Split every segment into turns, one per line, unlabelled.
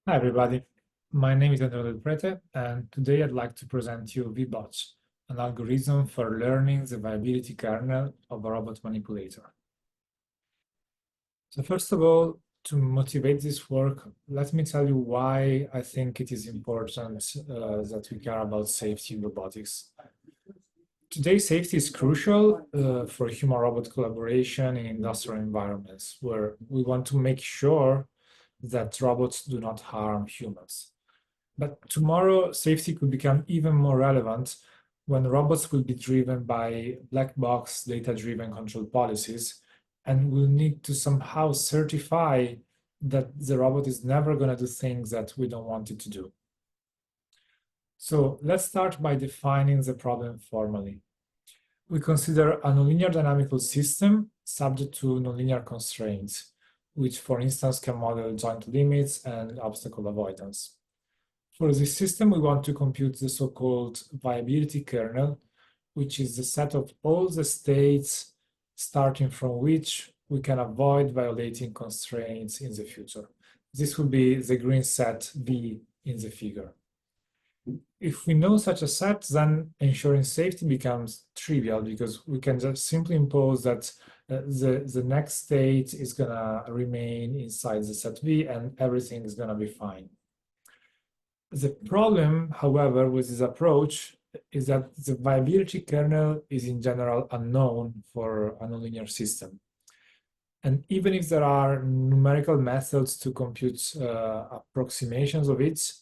Hi everybody, my name is Andrea Del Prete and today I'd like to present you VBOC, an algorithm for learning the viability kernel of a robot manipulator. So first of all, to motivate this work, let me tell you why I think it is important that we care about safety in robotics. Today, safety is crucial for human-robot collaboration in industrial environments where we want to make sure that robots do not harm humans. But tomorrow, safety could become even more relevant when robots will be driven by black box data-driven control policies, and we'll need to somehow certify that the robot is never going to do things that we don't want it to do. So let's start by defining the problem formally. We consider a nonlinear dynamical system subject to nonlinear constraints, which, for instance, can model joint limits and obstacle avoidance. For this system, we want to compute the so-called viability kernel, which is the set of all the states starting from which we can avoid violating constraints in the future. This would be the green set V in the figure. If we know such a set, then ensuring safety becomes trivial because we can just simply impose that the next state is going to remain inside the set V and everything is going to be fine. The problem, however, with this approach is that the viability kernel is in general unknown for a nonlinear system. And even if there are numerical methods to compute approximations of it,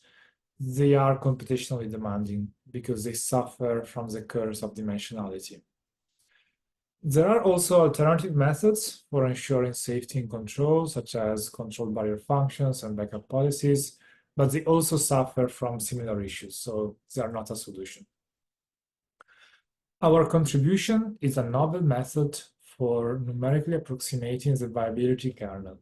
they are computationally demanding because they suffer from the curse of dimensionality. There are also alternative methods for ensuring safety and control, such as control barrier functions and backup policies, but they also suffer from similar issues, so they are not a solution. Our contribution is a novel method for numerically approximating the viability kernel.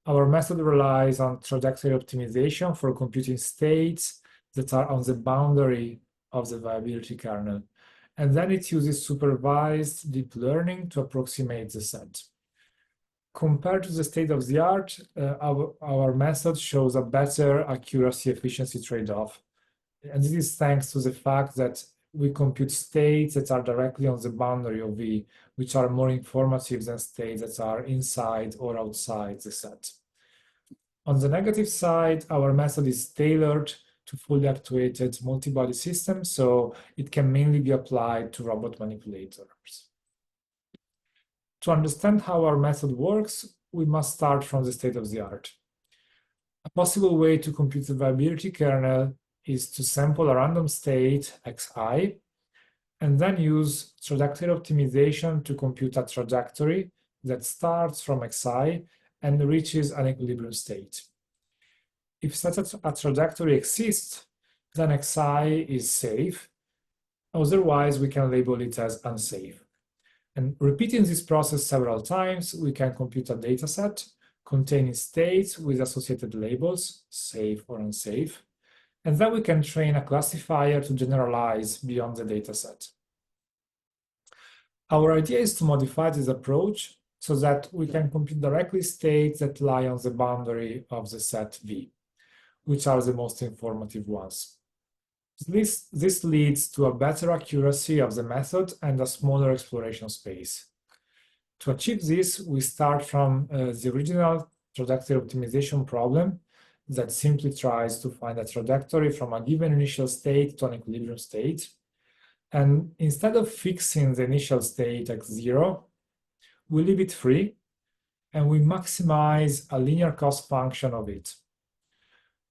Our method relies on trajectory optimization for computing states that are on the boundary of the viability kernel, and then it uses supervised deep learning to approximate the set. Compared to the state of the art, our method shows a better accuracy efficiency trade-off. And this is thanks to the fact that we compute states that are directly on the boundary of V, which are more informative than states that are inside or outside the set. On the negative side, our method is tailored to fully actuated multi-body systems, so it can mainly be applied to robot manipulators. To understand how our method works, we must start from the state of the art. A possible way to compute the viability kernel is to sample a random state, xi, and then use trajectory optimization to compute a trajectory that starts from xi and reaches an equilibrium state. If such a trajectory exists, then xi is safe. Otherwise, we can label it as unsafe. And repeating this process several times, we can compute a dataset containing states with associated labels, safe or unsafe, and then we can train a classifier to generalize beyond the dataset. Our idea is to modify this approach so that we can compute directly states that lie on the boundary of the set V, which are the most informative ones. This leads to a better accuracy of the method and a smaller exploration space. To achieve this, we start from the original trajectory optimization problem that simply tries to find a trajectory from a given initial state to an equilibrium state. And instead of fixing the initial state at 0, we leave it free and we maximize a linear cost function of it,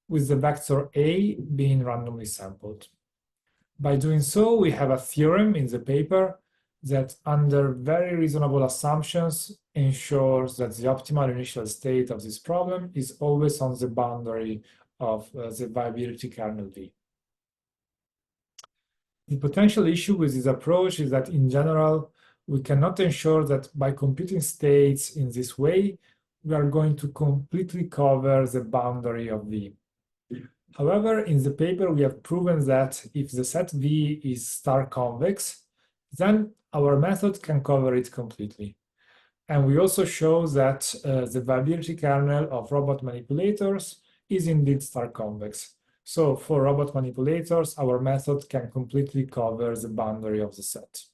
with the vector A being randomly sampled. By doing so, we have a theorem in the paper that, under very reasonable assumptions, ensures that the optimal initial state of this problem is always on the boundary of the viability kernel V. The potential issue with this approach is that, in general, we cannot ensure that by computing states in this way, we are going to completely cover the boundary of V. However, in the paper, we have proven that if the set V is star convex, then our method can cover it completely. And we also show that the viability kernel of robot manipulators is indeed star-convex. So for robot manipulators, our method can completely cover the boundary of the set.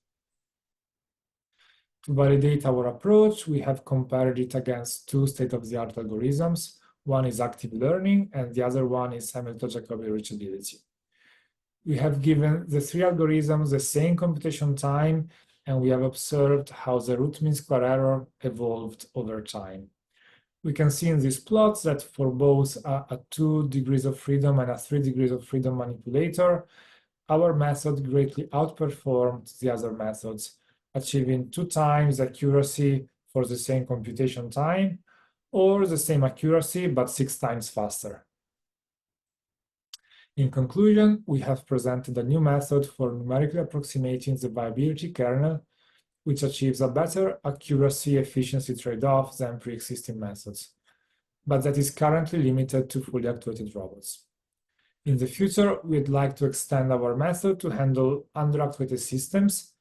To validate our approach, we have compared it against two state-of-the-art algorithms. One is active learning, and the other one is Hamilton-Jacobi reachability. We have given the three algorithms the same computation time, and we have observed how the root mean square error evolved over time. We can see in these plots that for both a 2 degrees of freedom and a 3 degrees of freedom manipulator, our method greatly outperformed the other methods, achieving 2 times accuracy for the same computation time, or the same accuracy but 6 times faster. In conclusion, we have presented a new method for numerically approximating the viability kernel, which achieves a better accuracy-efficiency trade-off than pre-existing methods, but that is currently limited to fully actuated robots. In the future, we'd like to extend our method to handle underactuated systems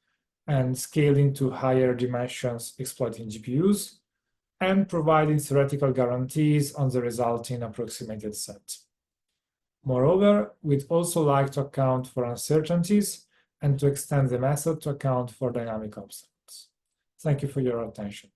and scaling to higher dimensions exploiting GPUs, and providing theoretical guarantees on the resulting approximated set. Moreover, we'd also like to account for uncertainties and to extend the method to account for dynamic obstacles. Thank you for your attention.